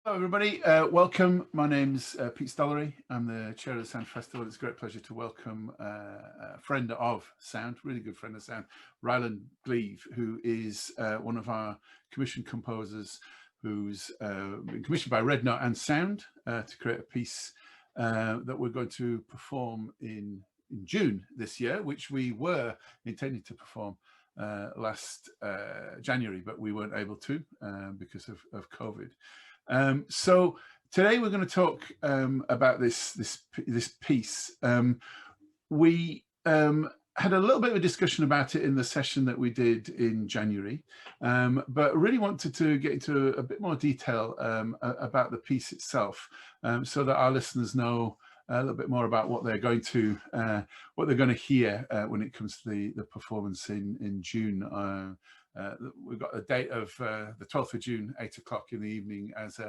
Hello, everybody. Welcome. My name's Pete Stollery. I'm the chair of the Sound Festival. It's a great pleasure to welcome a friend of sound, really good friend of sound, Rylan Gleave, who is one of our commissioned composers who's been commissioned by Red Note Ensemble to create a piece that we're going to perform in June this year, which we were intending to perform last January, but we weren't able to because of COVID. So today we're going to talk about this piece. We had a little bit of a discussion about it in the session that we did in January, but really wanted to get into a bit more detail about the piece itself, so that our listeners know a little bit more about what they're going to hear when it comes to the performance in June. We've got a date of the 12th of June, 8 o'clock in the evening, as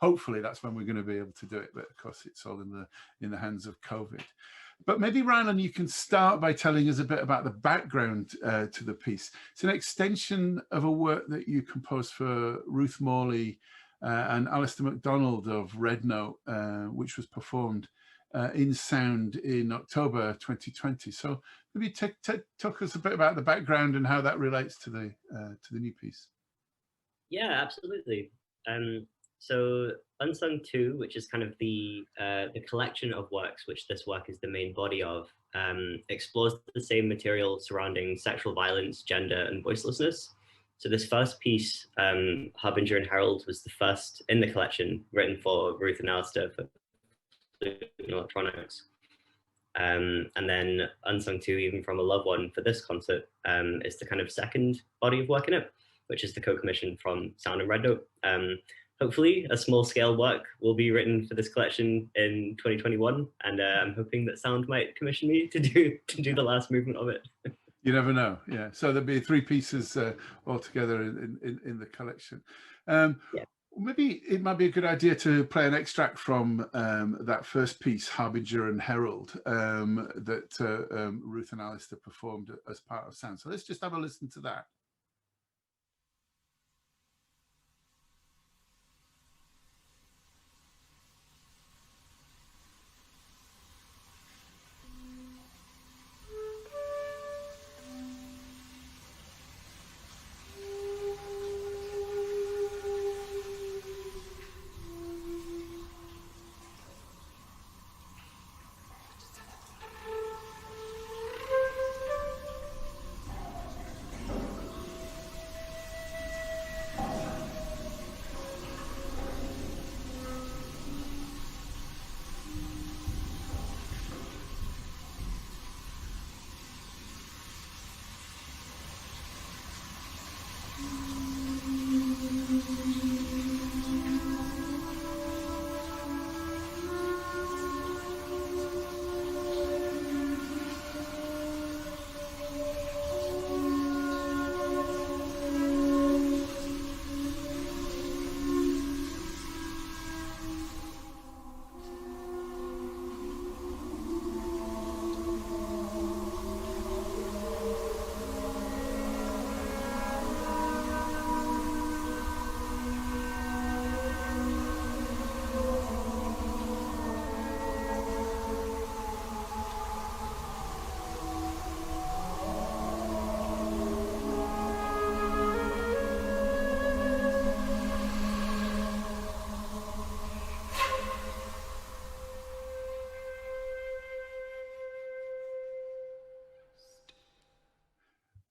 hopefully that's when we're going to be able to do it, but of course it's all in the hands of COVID. But maybe, Rylan, you can start by telling us a bit about the background to the piece. It's an extension of a work that you composed for Ruth Morley and Alistair MacDonald of Red Note, which was performed in sound in October 2020. So maybe talk us a bit about the background and how that relates to the new piece. Yeah, absolutely. So UNSUNG II, which is kind of the collection of works, which this work is the main body of, explores the same material surrounding sexual violence, gender, and voicelessness. So this first piece, Harbinger and Herald, was the first in the collection, written for Ruth and Alistair for flute and electronics. And then UNSUNG II, Even From a Loved One, for this concert, is the kind of second body of work in it, which is the co-commission from Sound and Red Note. Hopefully a small scale work will be written for this collection in 2021, and I'm hoping that Sound might commission me to do the last movement of it. You never know. Yeah, so there'll be 3 pieces all together in the collection. Yeah. Maybe it might be a good idea to play an extract from that first piece, Harbinger and Herald, that Ruth and Alistair performed as part of Sound. So let's just have a listen to that.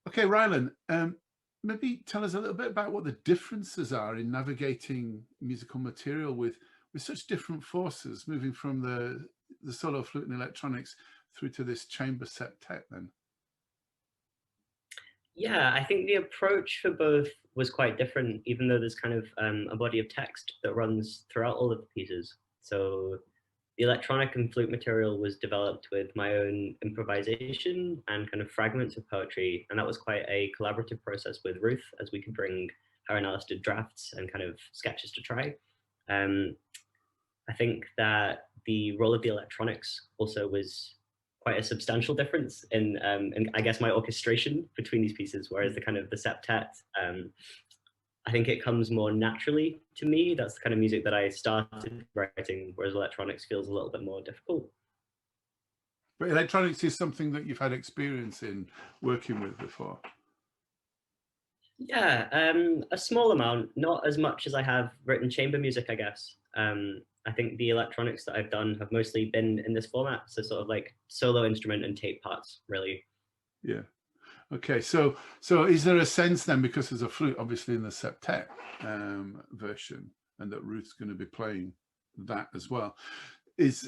Okay, Rylan, maybe tell us a little bit about what the differences are in navigating musical material with such different forces, moving from the solo flute and electronics through to this chamber septet then. Yeah, I think the approach for both was quite different, even though there's kind of a body of text that runs throughout all of the pieces. So the electronic and flute material was developed with my own improvisation and kind of fragments of poetry. And that was quite a collaborative process with Ruth, as we could bring her and Alistair drafts and kind of sketches to try. I think that the role of the electronics also was quite a substantial difference in I guess my orchestration between these pieces, whereas the kind of the septet I think it comes more naturally to me. That's the kind of music that I started writing, whereas electronics feels a little bit more difficult. But electronics is something that you've had experience in working with before. Yeah, a small amount, not as much as I have written chamber music, I guess. I think the electronics that I've done have mostly been in this format, so sort of like solo instrument and tape parts, really. Yeah. Okay. So is there a sense then, because there's a flute obviously in the septet version, and that Ruth's going to be playing that as well?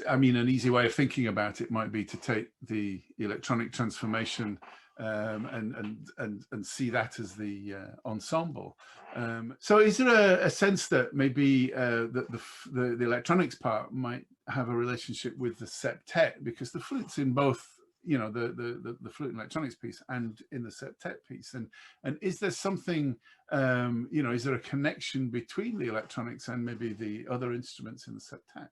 I mean, an easy way of thinking about it might be to take the electronic transformation and see that as the ensemble. So is there a sense that maybe that the electronics part might have a relationship with the septet, because the flute's in both, you know, the flute and electronics piece and in the septet piece, and is there something, you know, is there a connection between the electronics and maybe the other instruments in the septet?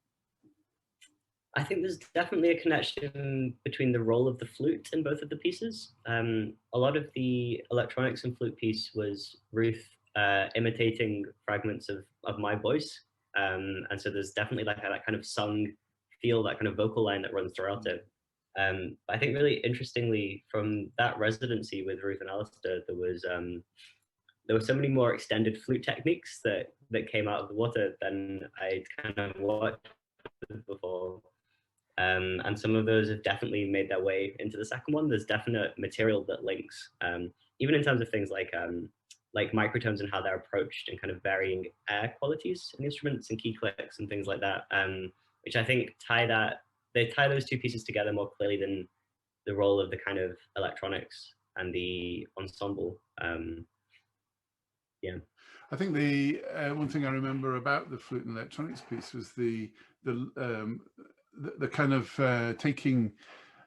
I think there's definitely a connection between the role of the flute in both of the pieces. A lot of the electronics and flute piece was Ruth imitating fragments of my voice. And so there's definitely like that kind of sung feel, that kind of vocal line that runs throughout it. I think really interestingly, from that residency with Ruth and Alistair, there were so many more extended flute techniques that came out of the water than I'd kind of watched before. And some of those have definitely made their way into the second one. There's definite material that links, even in terms of things like microtones and how they're approached, and kind of varying air qualities in instruments and key clicks and things like that, which I think they tie those two pieces together more clearly than the role of the kind of electronics and the ensemble. Yeah. I think the one thing I remember about the flute and electronics piece was the kind of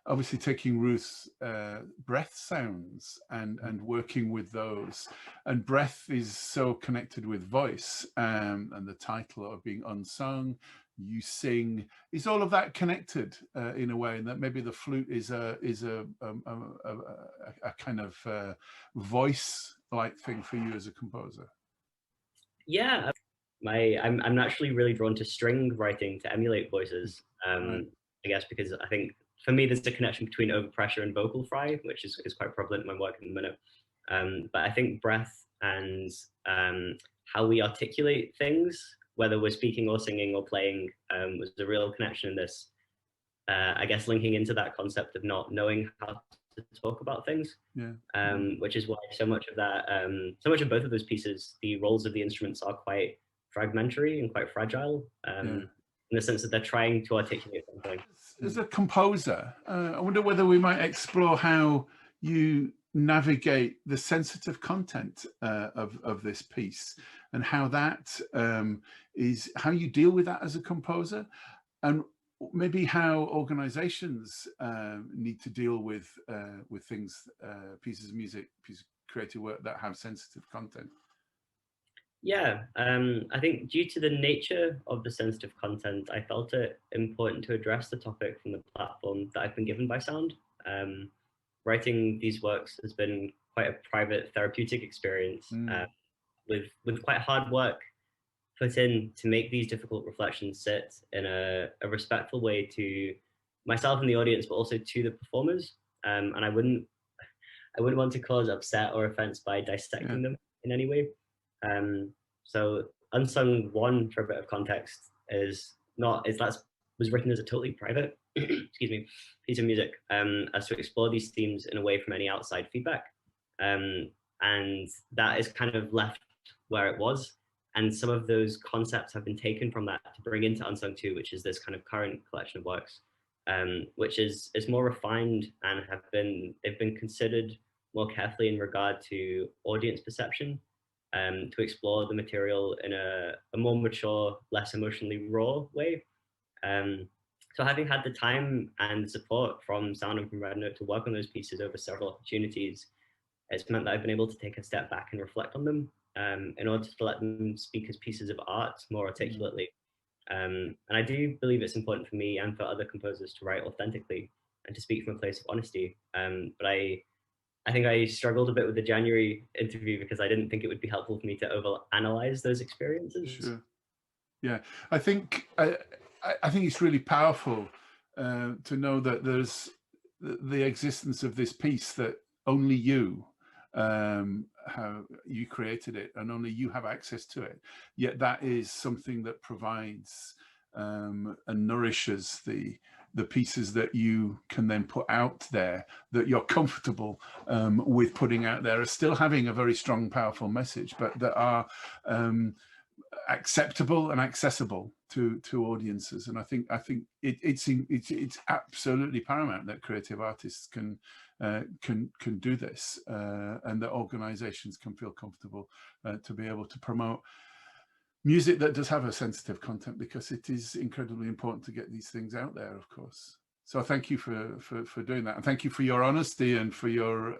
obviously taking Ruth's breath sounds and working with those, and breath is so connected with voice, and the title of being unsung, you sing, is all of that connected in a way, and that maybe the flute is a kind of voice like thing for you as a composer? Yeah, I'm naturally really drawn to string writing to emulate voices. Right. I guess because I think for me there's a connection between overpressure and vocal fry, which is quite prevalent in my work in the minute. But I think breath and how we articulate things, whether we're speaking or singing or playing, was a real connection in this. I guess linking into that concept of not knowing how to talk about things. Yeah. Which is why so much of both of those pieces, the roles of the instruments are quite fragmentary and quite fragile, in the sense that they're trying to articulate something. As a composer, I wonder whether we might explore how you navigate the sensitive content of this piece, and how that is how you deal with that as a composer, and maybe how organizations need to deal with things, pieces of music, pieces of creative work that have sensitive content. Yeah, I think due to the nature of the sensitive content, I felt it important to address the topic from the platform that I've been given by sound. Writing these works has been quite a private therapeutic experience, with quite hard work put in to make these difficult reflections sit in a respectful way to myself and the audience, but also to the performers. And I wouldn't want to cause upset or offense by dissecting them in any way. So Unsung One, for a bit of context, was written as a totally private excuse me, piece of music, as to explore these themes in a way from any outside feedback. And that is kind of left where it was. And some of those concepts have been taken from that to bring into Unsung II, which is this kind of current collection of works, which is more refined, and they've been considered more carefully in regard to audience perception, to explore the material in a more mature, less emotionally raw way. So having had the time and support from Sound and from Red Note to work on those pieces over several opportunities, it's meant that I've been able to take a step back and reflect on them, in order to let them speak as pieces of art more articulately. And I do believe it's important for me and for other composers to write authentically and to speak from a place of honesty. But I think I struggled a bit with the January interview because I didn't think it would be helpful for me to overanalyze those experiences. Sure. Yeah, I think I think it's really powerful to know that there's the existence of this piece that only you how you created it and only you have access to it. Yet that is something that provides and nourishes the pieces that you can then put out there, that you're comfortable with putting out there, are still having a very strong, powerful message, but that are acceptable and accessible to audiences. And I think it's absolutely paramount that creative artists can do this, and that organizations can feel comfortable to be able to promote music that does have a sensitive content, because it is incredibly important to get these things out there, of course. So thank you for doing that, and thank you for your honesty and for your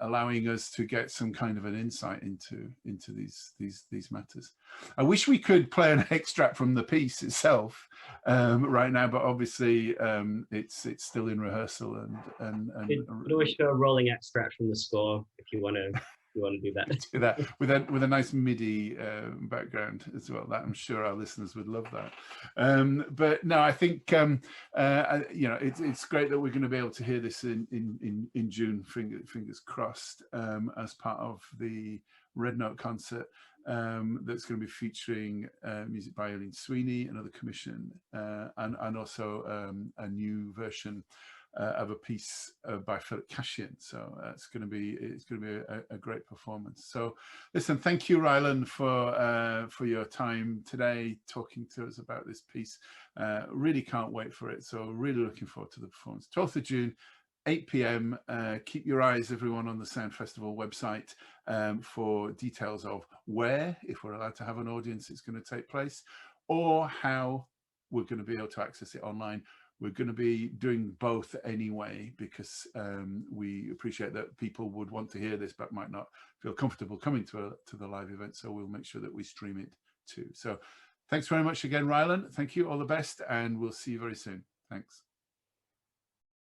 allowing us to get some kind of an insight into these matters. I wish we could play an extract from the piece itself right now, but obviously it's still in rehearsal. And you could always show a rolling extract from the score if you want to. You want to do that. Do that with a nice MIDI background as well. That I'm sure our listeners would love that. But no, I think you know, it's great that we're going to be able to hear this in June. Fingers crossed, as part of the Red Note concert that's going to be featuring music by Eileen Sweeney, another commission, and also a new version of a piece by Philip Cashian. So it's going to be a great performance. So listen, thank you, Rylan, for your time today talking to us about this piece. Really can't wait for it. So really looking forward to the performance. 12th of June, 8 p.m. Keep your eyes, everyone, on the Sound Festival website for details of where, if we're allowed to have an audience, it's going to take place, or how we're going to be able to access it online. We're going to be doing both anyway, because we appreciate that people would want to hear this but might not feel comfortable coming to the live event. So we'll make sure that we stream it too. So thanks very much again, Rylan. Thank you. All the best, and we'll see you very soon. Thanks.